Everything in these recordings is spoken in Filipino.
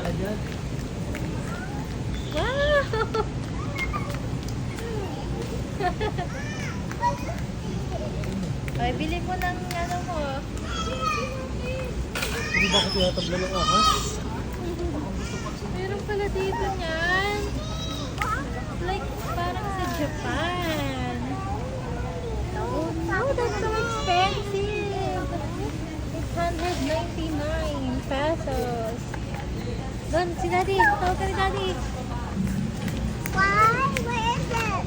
ka dyan. Wow! Ay, bili mo ng ano mo. Hindi ba ako tinatabla ng ahas? Meron pala dito niyan. Like, parang sa Japan. Oh no, that's so expensive. It's 199 pesos. Doon, si Daddy. Tawag ka ni Daddy. Why? Where is it?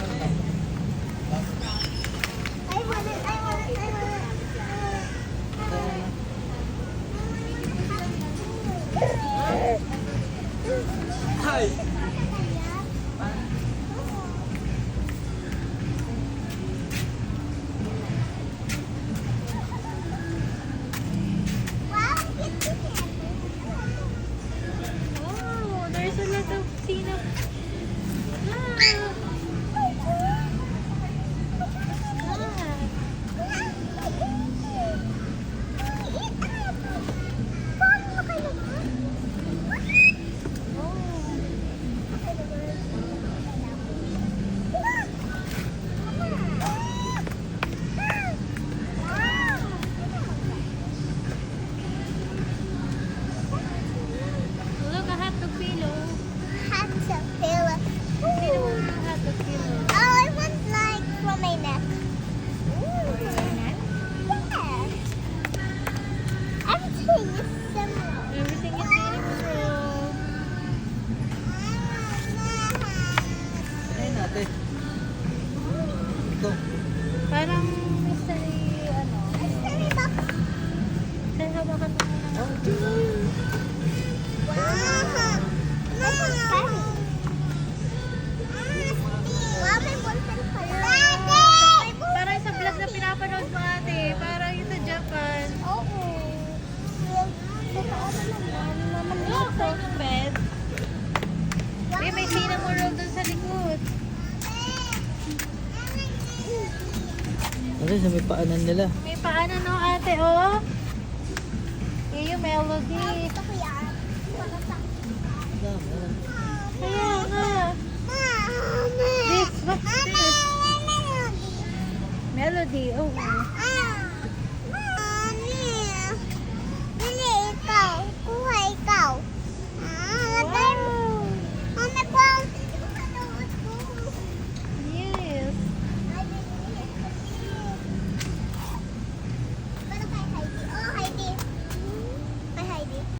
I want it. I want it. I want it. Hi! Wow, it's it. Oh, there's a lot of sinap. Look, a hotdog pillow. Sino mo yung hotdog pillow? Oh, I want like from my neck. Yeah. Everything is similar. Everything is beautiful. Ayun natin. Ito. Parang mystery, ano. Mystery box. Saan hawakan mo muna? Oh, Wow. Wow, may ballpen pala. Parang sa vlog na pinapanood mo ate. Parang yung sa Japan. Oo. Totoo naman. Look, sa yung bed. Eh, may cinnamon roll dun sa likod. Ano sa may paanan nila? May paano no ate, oh. Yun yung melody. Gusto ko yan. Kaya nga. This, what's this? Melody, oh.